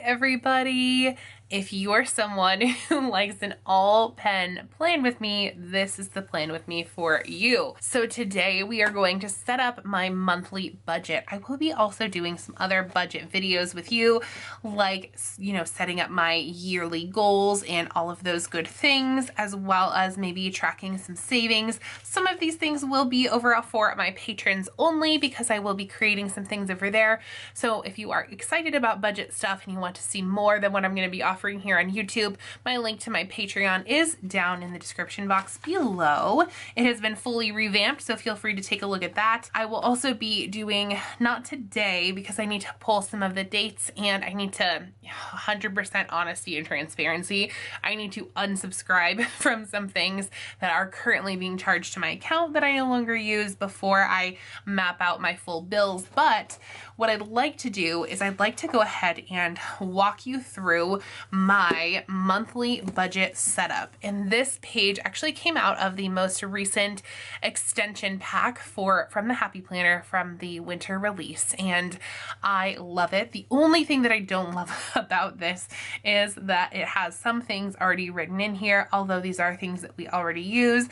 everybody. If you're someone who likes an all pen plan with me, this is the plan with me for you. So today we are going to set up my monthly budget. I will be also doing some other budget videos with you, like, setting up my yearly goals and all of those good things, as well as maybe tracking some savings. Some of these things will be over for my patrons only because I will be creating some things over there. So if you are excited about budget stuff and you want to see more than what I'm going to be offering here on YouTube, my link to my Patreon is down in the description box below. It has been fully revamped, so feel free to take a look at that. I will also be doing, not today because I need to pull some of the dates and I need to 100% honesty and transparency. I need to unsubscribe from some things that are currently being charged to my account that I no longer use before I map out my full bills. But what I'd like to do is I'd like to go ahead and walk you through my monthly budget setup. And this page actually came out of the most recent extension pack from the Happy Planner from the winter release, and I love it. The only thing that I don't love about this is that it has some things already written in here, although these are things that we already use.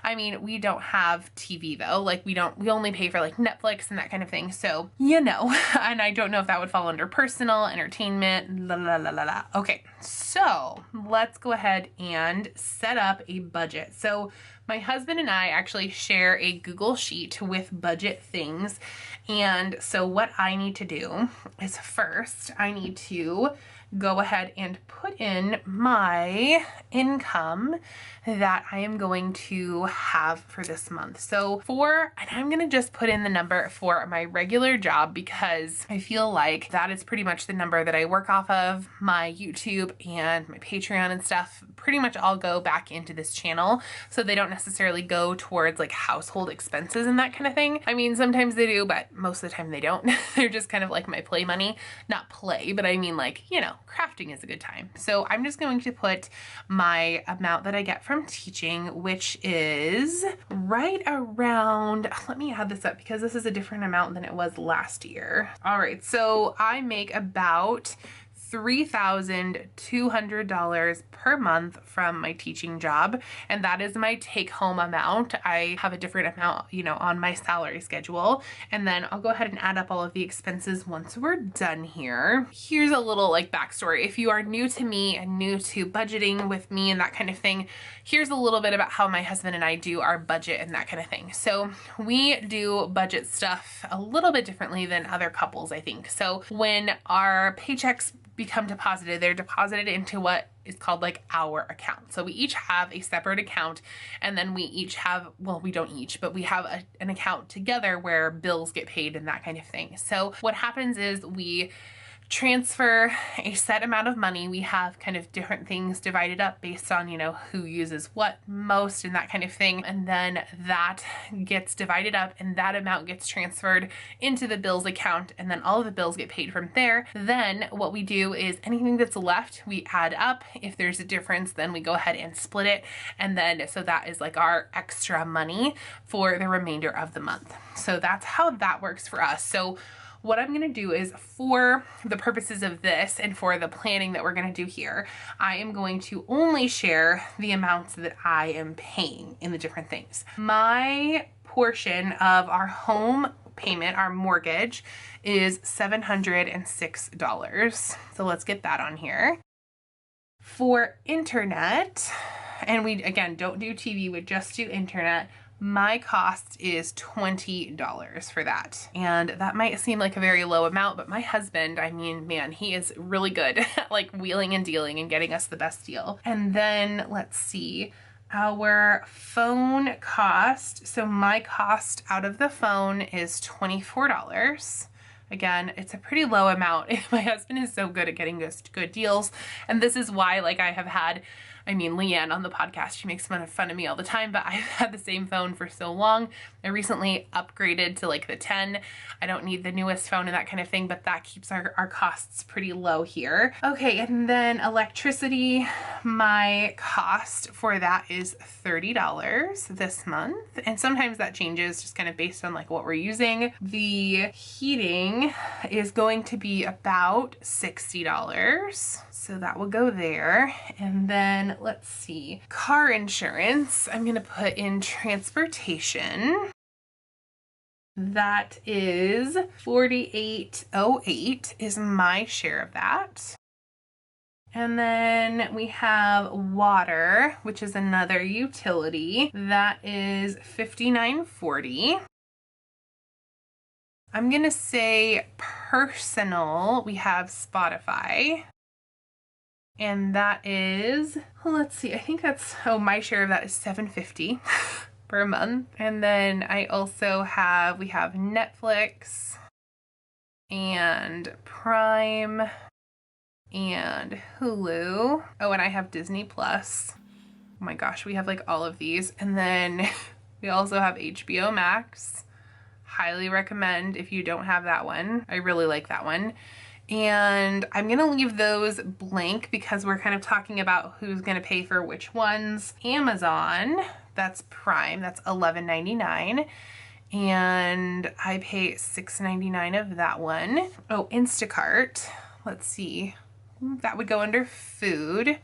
I mean, we don't have TV though. Like we only pay for like Netflix and that kind of thing. So, and I don't know if that would fall under personal, entertainment, la la la la la. Okay, so let's go ahead and set up a budget. So my husband and I actually share a Google Sheet with budget things. And so what I need to do is first I need to go ahead and put in my income that I am going to have for this month. So and I'm gonna just put in the number for my regular job because I feel like that is pretty much the number that I work off of. My YouTube and my Patreon and stuff pretty much all go back into this channel. So they don't necessarily go towards like household expenses and that kind of thing. I mean, sometimes they do, but most of the time they don't. They're just kind of like my play money. Not play, but I mean like, crafting is a good time. So I'm just going to put my amount that I get from teaching, which is right around, let me add this up because this is a different amount than it was last year. All right, so I make about $3,200 per month from my teaching job, and that is my take-home amount. I have a different amount, on my salary schedule, and then I'll go ahead and add up all of the expenses once we're done here. Here's a little backstory. If you are new to me and new to budgeting with me and that kind of thing, here's a little bit about how my husband and I do our budget and that kind of thing. So we do budget stuff a little bit differently than other couples, I think. So when our paychecks become deposited, they're deposited into what is called our account. So we each have a separate account, and then we each have, well, we don't each, but we have an account together where bills get paid and that kind of thing. So what happens is we transfer a set amount of money. We have kind of different things divided up based on, who uses what most and that kind of thing. And then that gets divided up and that amount gets transferred into the bills account, and then all of the bills get paid from there. Then what we do is anything that's left, we add up. If there's a difference, then we go ahead and split it. And then, so that is our extra money for the remainder of the month. So that's how that works for us. So what I'm going to do is, for the purposes of this and for the planning that we're going to do here, I am going to only share the amounts that I am paying in the different things. My portion of our home payment, our mortgage, is $706. So let's get that on here. For internet, and we, again, don't do TV, we just do internet, my cost is $20 for that. And that might seem like a very low amount, but my husband, I mean, man, he is really good at wheeling and dealing and getting us the best deal. And then let's see, our phone cost. So my cost out of the phone is $24. Again, it's a pretty low amount. My husband is so good at getting us good deals. And this is why I have had I mean, Leanne on the podcast, she makes fun of me all the time, but I've had the same phone for so long. I recently upgraded to like the 10. I don't need the newest phone and that kind of thing, but that keeps our costs pretty low here. Okay, and then electricity, my cost for that is $30 this month. And sometimes that changes just kind of based on like what we're using. The heating is going to be about $60. So that will go there. And then let's see, car insurance, I'm gonna put in transportation. That is $48.08 is my share of that. And then we have water, which is another utility. That is $59.40. I'm gonna say personal, we have Spotify. And that is, let's see, I think that's, my share of that is $7.50 per month. And then I also have, we have Netflix and Prime and Hulu. Oh, and I have Disney Plus. Oh my gosh, we have like all of these. And then we also have HBO Max. Highly recommend if you don't have that one. I really like that one. And I'm gonna leave those blank because we're kind of talking about who's gonna pay for which ones. Amazon, that's Prime, that's $11.99. And I pay $6.99 of that one. Oh, Instacart, let's see. That would go under food.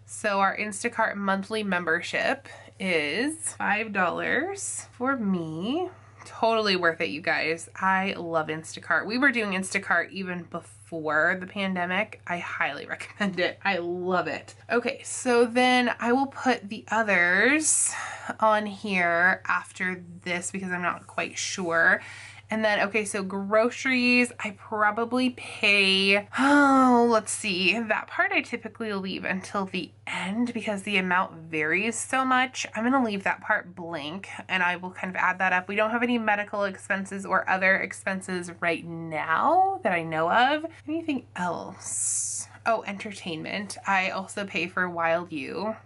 So our Instacart monthly membership is $5 for me. Totally worth it, you guys. I love Instacart. We were doing Instacart even before the pandemic. I highly recommend it. I love it. Okay, so then I will put the others on here after this because I'm not quite sure. And then, okay, so groceries, I probably pay, oh, let's see. That part I typically leave until the end because the amount varies so much. I'm gonna leave that part blank and I will kind of add that up. We don't have any medical expenses or other expenses right now that I know of. Anything else? Oh, entertainment. I also pay for Wild U.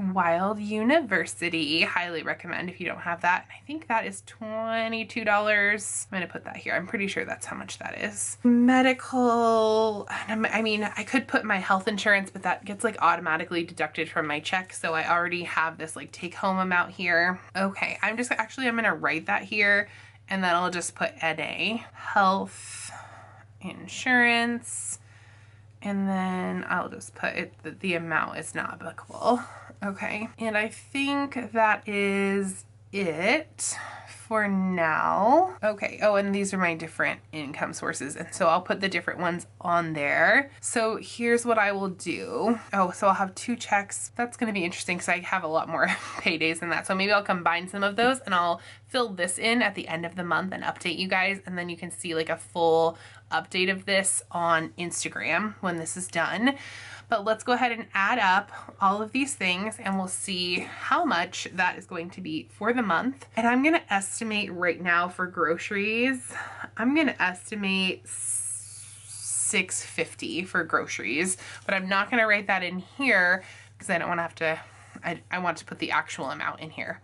Wild University, highly recommend if you don't have that. I think that is $22. I'm gonna put that here. I'm pretty sure that's how much that is. Medical, I mean, I could put my health insurance, but that gets like automatically deducted from my check. So I already have this like take home amount here. Okay, I'm gonna write that here and then I'll just put NA, health insurance. And then I'll just put it that the amount is not applicable. Okay, and I think that is it for now. Okay, oh, and these are my different income sources, and so I'll put the different ones on there. So here's what I will do. Oh, so I'll have 2 checks. That's gonna be interesting because I have a lot more paydays than that. So maybe I'll combine some of those and I'll fill this in at the end of the month and update you guys, and then you can see like a full update of this on Instagram when this is done. But let's go ahead and add up all of these things and we'll see how much that is going to be for the month. And I'm gonna estimate right now for groceries, I'm gonna estimate $6.50 for groceries, but I'm not gonna write that in here because I don't wanna have to, I want to put the actual amount in here.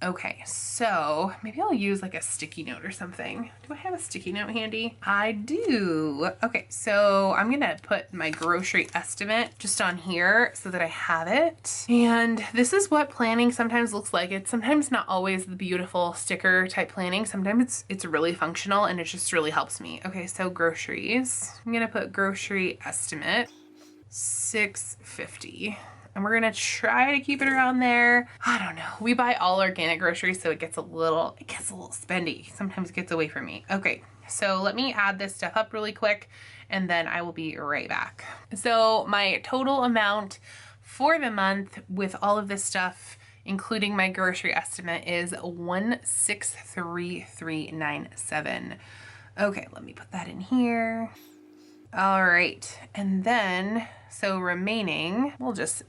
Okay, so maybe I'll use like a sticky note or something. Do I have a sticky note handy? I do. Okay, so I'm gonna put my grocery estimate just on here so that I have it. And this is what planning sometimes looks like. It's sometimes not always the beautiful sticker type planning. Sometimes it's really functional and it just really helps me. Okay, so groceries. I'm gonna put grocery estimate, $6.50. And we're gonna try to keep it around there. I don't know. We buy all organic groceries, so it gets a little spendy. Sometimes it gets away from me. Okay, so let me add this stuff up really quick and then I will be right back. So my total amount for the month with all of this stuff, including my grocery estimate, is $1,633.97. Okay, let me put that in here. All right, and then, so remaining, we'll just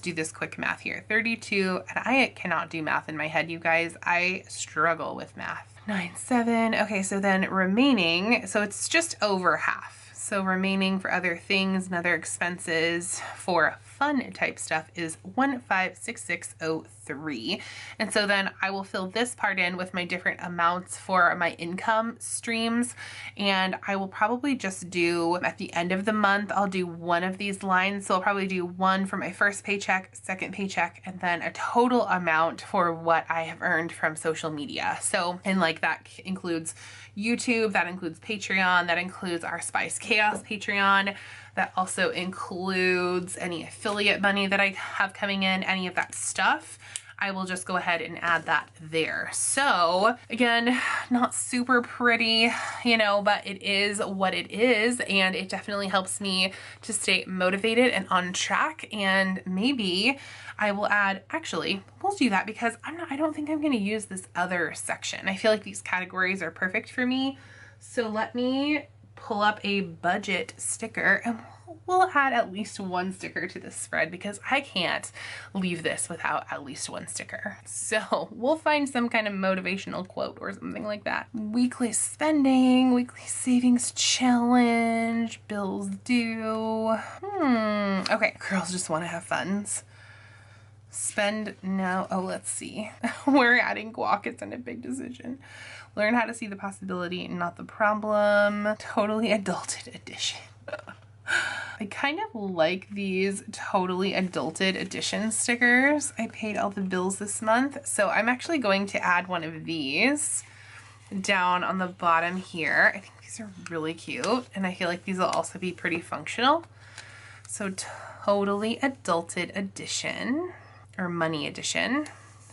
do this quick math here. 32, and I cannot do math in my head, you guys. I struggle with math. 9, 7, okay, so then remaining, so it's just over half. So remaining for other things and other expenses for fun type stuff is 156603. And so then I will fill this part in with my different amounts for my income streams. And I will probably just do, at the end of the month, I'll do one of these lines. So I'll probably do one for my first paycheck, second paycheck, and then a total amount for what I have earned from social media. So, and like that includes YouTube, that includes Patreon, that includes our Spice Chaos Patreon, that also includes any affiliate money that I have coming in, any of that stuff. I will just go ahead and add that there. So again, not super pretty, you know, but it is what it is. And it definitely helps me to stay motivated and on track. And maybe I will add, actually, we'll do that because I don't think I'm going to use this other section. I feel like these categories are perfect for me. So let me pull up a budget sticker and we'll add at least one sticker to this spread because I can't leave this without at least one sticker. So we'll find some kind of motivational quote or something like that. Weekly spending, weekly savings challenge, bills due. Okay, girls just want to have funds. Spend now. Oh, let's see. We're adding guac. It's in a big decision. Learn how to see the possibility, not the problem. Totally adulted edition. I kind of like these totally adulted edition stickers. I paid all the bills this month, so I'm actually going to add one of these down on the bottom here. I think these are really cute, and I feel like these will also be pretty functional. So totally adulted edition, or money edition.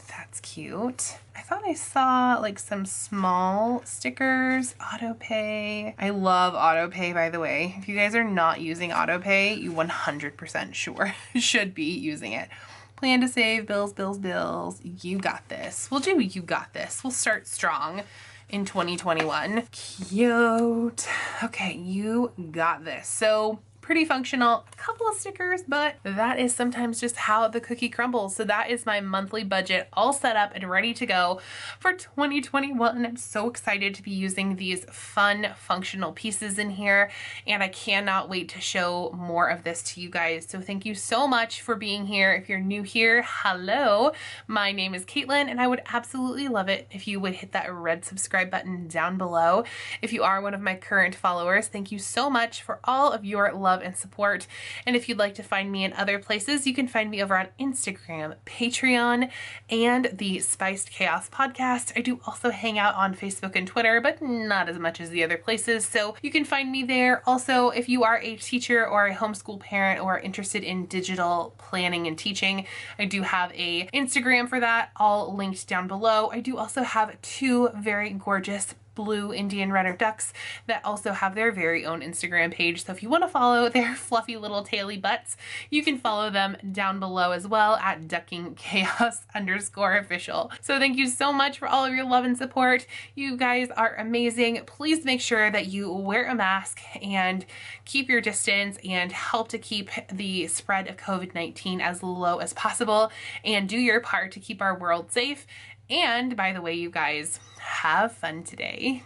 That's cute. I thought I saw like some small stickers, auto pay. I love auto pay, by the way. If you guys are not using auto pay, you 100% sure should be using it. Plan to save, bills, bills, bills. You got this. We'll do you got this. We'll start strong in 2021. Cute. Okay, you got this. So pretty functional, a couple of stickers, but that is sometimes just how the cookie crumbles. So that is my monthly budget all set up and ready to go for 2021. I'm so excited to be using these fun functional pieces in here, and I cannot wait to show more of this to you guys. So thank you so much for being here. If you're new here, hello, my name is Caitlin, and I would absolutely love it if you would hit that red subscribe button down below. If you are one of my current followers, thank you so much for all of your love and support. And if you'd like to find me in other places, you can find me over on Instagram, Patreon, and the Spiced Chaos podcast. I do also hang out on Facebook and Twitter, but not as much as the other places, so you can find me there. Also, if you are a teacher or a homeschool parent or interested in digital planning and teaching, I do have a Instagram for that, all linked down below. I do also have two very gorgeous blue Indian runner ducks that also have their very own Instagram page. So if you want to follow their fluffy little taily butts, you can follow them down below as well at duckingchaos_official. So thank you so much for all of your love and support. You guys are amazing. Please make sure that you wear a mask and keep your distance and help to keep the spread of COVID-19 as low as possible, and do your part to keep our world safe. And by the way, you guys, have fun today.